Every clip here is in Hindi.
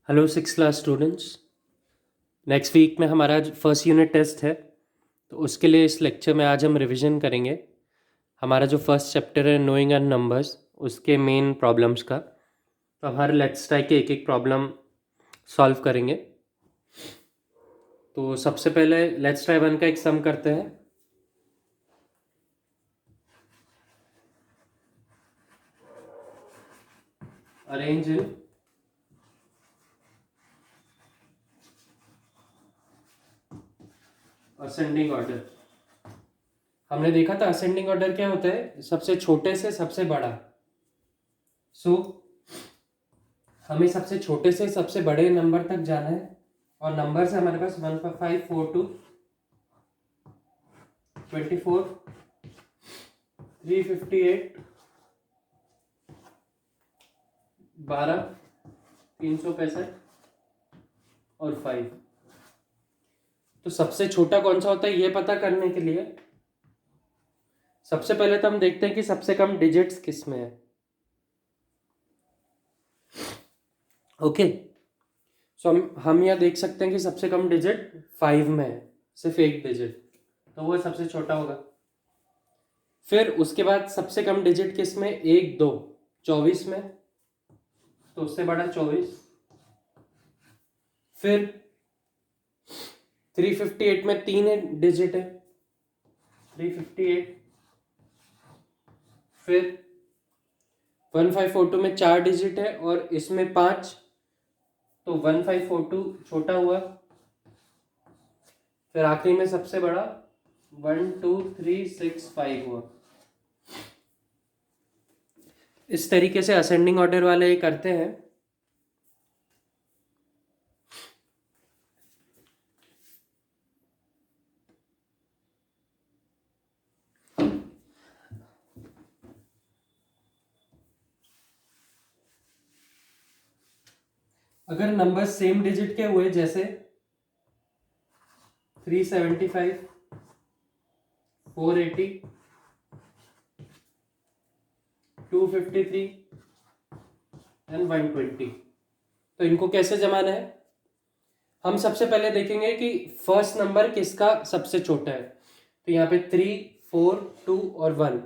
Hello six class students. Next week में हमारा फर्स्ट यूनिट टेस्ट है, तो उसके लिए इस लेक्चर में आज हम रिवीजन करेंगे हमारा जो फर्स्ट चैप्टर है नोइंग एंड नंबर्स, उसके मेन प्रॉब्लम्स का। तो हम हर लेट्स ट्राई के एक एक प्रॉब्लम सॉल्व करेंगे। तो सबसे पहले लेट्स ट्राई वन का एक सम करते हैं। Arrange in ascending order. हमने देखा था असेंडिंग ऑर्डर क्या होता है, सबसे छोटे से सबसे बड़ा। सो हमें सबसे छोटे से सबसे बड़े नंबर तक जाना है, और नंबर से हमारे पास 1542 24 358 12 365 और 5। तो सबसे छोटा कौन सा होता है ये पता करने के लिए सबसे पहले तो हम देखते हैं कि सबसे कम डिजिट्स किस में है। ओके, सो हम यहाँ देख सकते हैं कि सबसे कम डिजिट 5 में है, सिर्फ एक डिजिट, तो वो सबसे छोटा होगा। फिर उसके बाद सबसे कम डिजिट किस में, 1 2 24 में, तो उससे बड़ा 24। फिर 358 में 3 डिजिट है, 358। फिर 1542 में 4 डिजिट है और इसमें 5, तो 1542 छोटा हुआ। फिर आखिरी में सबसे बड़ा 12365 हुआ। इस तरीके से असेंडिंग ऑर्डर वाले करते हैं। अगर नंबर सेम डिजिट के हुए, जैसे 375 480 253 एंड 120, तो इनको कैसे जमाना है। हम सबसे पहले देखेंगे कि फर्स्ट नंबर किसका सबसे छोटा है। तो यहाँ पे 3 4 2 और 1,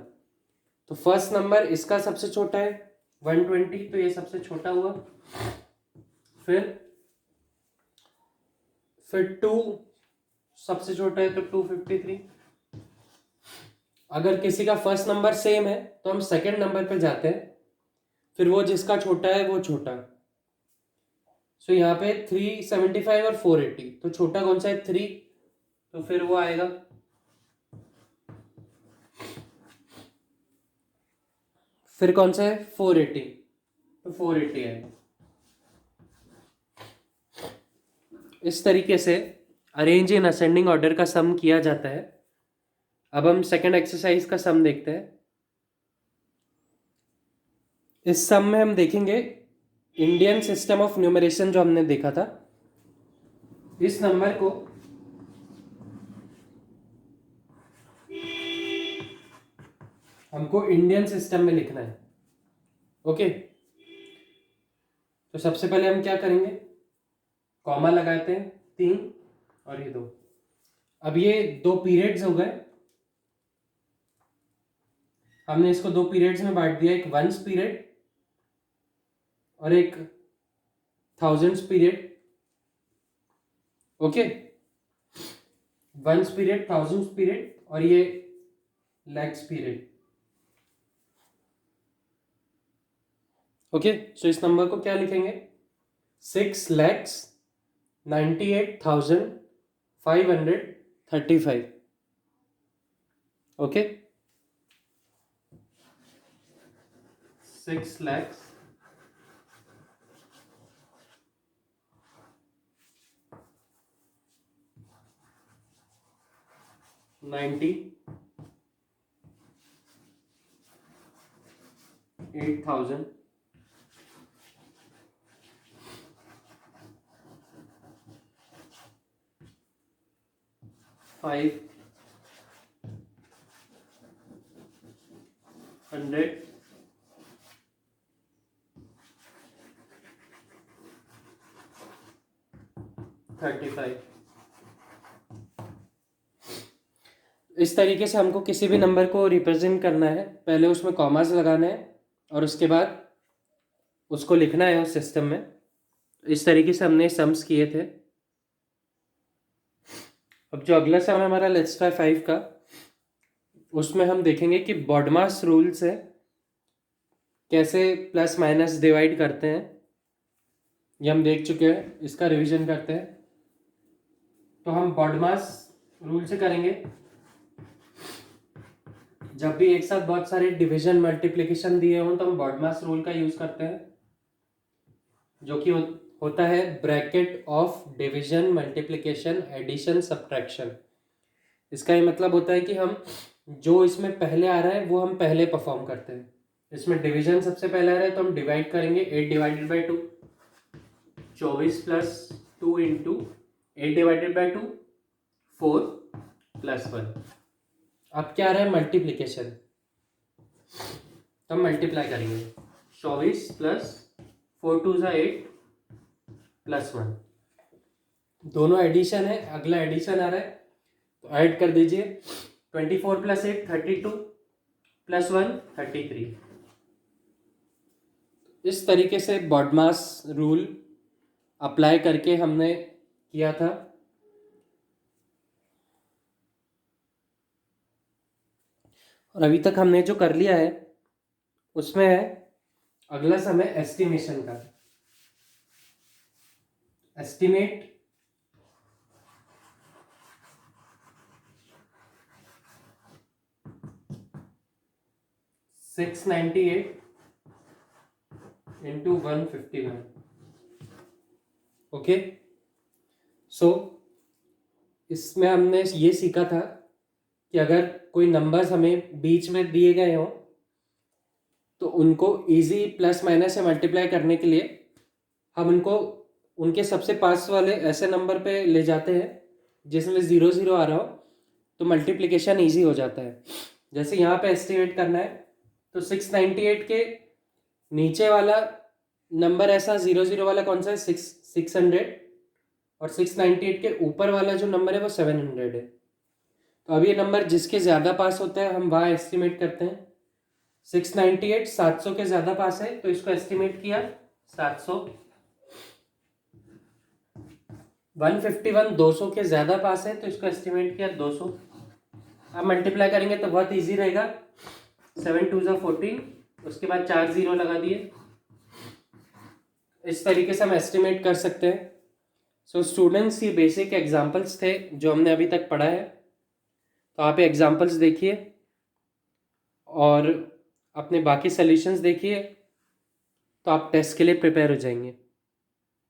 तो फर्स्ट नंबर इसका सबसे छोटा है 120, तो ये सबसे छोटा हुआ। फिर 2 सबसे छोटा है, तो 253। अगर किसी का फर्स्ट नंबर सेम है तो हम सेकंड नंबर पे जाते हैं, फिर वो जिसका छोटा है वो छोटा। सो यहाँ पे 375 और 480, तो छोटा कौन सा है, 3, तो फिर वो आएगा। फिर कौन सा है 480, तो 480 आएगा। इस तरीके से अरेंज इन असेंडिंग ऑर्डर का सम किया जाता है। अब हम सेकंड एक्सरसाइज का सम देखते हैं। इस सम में हम देखेंगे इंडियन सिस्टम ऑफ न्यूमरेशन जो हमने देखा था, इस नंबर को हमको इंडियन सिस्टम में लिखना है। ओके, तो सबसे पहले हम क्या करेंगे, कॉमा लगाते हैं 3 और ये 2। अब ये 2 पीरियड्स हो गए, हमने इसको 2 पीरियड्स में बांट दिया, एक वंस पीरियड और एक thousands period. Okay, ones period, thousands period और ये लैक्स पीरियड। ओके, सो इस नंबर को क्या लिखेंगे, 6,98,535। Okay, 6 lakhs 98,000 500 35। 35। इस तरीके से हमको किसी भी नंबर को रिप्रेजेंट करना है, पहले उसमें कॉमास लगाना है और उसके बाद उसको लिखना है उस सिस्टम में। इस तरीके से हमने सम्स किए थे। अब जो अगला सम है हमारा लेट्स ट्राई 5 का, उसमें हम देखेंगे कि बॉडमास रूल से कैसे प्लस माइनस डिवाइड करते हैं। ये हम देख चुके हैं, इसका रिवीजन करते हैं। तो हम बॉडमास रूल से करेंगे। जब भी एक साथ बहुत सारे डिवीजन मल्टीप्लिकेशन दिए हों तो हम बॉडमास रूल का यूज करते हैं, जो कि होता है bracket of division multiplication addition subtraction. इसका ये मतलब होता है कि हम जो इसमें पहले आ रहा है वो हम पहले परफॉर्म करते हैं। इसमें डिवीजन सबसे पहले आ रहा है तो हम डिवाइड करेंगे 8 divided by 2, 24 plus 2 into 8 divided by 2, 4 plus 1। अब क्या आ रहा है मल्टीप्लिकेशन, तो हम मल्टीप्लाई करेंगे 24 प्लस 4 2 ज़ा 8 प्लस 1। दोनों एडिशन है, अगला एडिशन आ रहा है तो ऐड कर दीजिए 24 प्लस 8 32 प्लस 1 33। इस तरीके से बॉडमास रूल अप्लाई करके हमने किया था। और अभी तक हमने जो कर लिया है उसमें है अगला समय एस्टिमेशन का। Estimate $698 into 151। ओके, सो इसमें हमने ये सीखा था कि अगर कोई नंबर्स हमें बीच में दिए गए हों तो उनको इजी प्लस माइनस से मल्टीप्लाई करने के लिए हम उनको उनके सबसे पास वाले ऐसे नंबर पे ले जाते हैं जिसमें 0 0 आ रहा हो, तो मल्टीप्लिकेशन इजी हो जाता है। जैसे यहाँ पे एस्टिमेट करना है तो 698 के नीचे वाला नंबर ऐसा 0 0 वाला कौन सा है, 600, और 698 के ऊपर वाला जो नंबर है वो 700 है। तो अब ये नंबर जिसके ज़्यादा पास होता है हम वहाँ एस्टिमेट करते हैं। 698 700 के ज़्यादा पास है तो इसको एस्टिमेट किया 700। 151 200 के ज़्यादा पास है तो इसको एस्टिमेट किया 200। अब मल्टीप्लाई करेंगे तो बहुत इजी रहेगा, 7 2 ज़ा 14, उसके बाद 4 0 लगा दिए। इस तरीके से हम एस्टिमेट कर सकते हैं। सो स्टूडेंट्स, ये बेसिक एग्जांपल्स थे जो हमने अभी तक पढ़ा है। तो आप एग्जांपल्स देखिए और अपने बाकी सॉल्यूशंस देखिए, तो आप टेस्ट के लिए प्रिपेयर हो जाएंगे।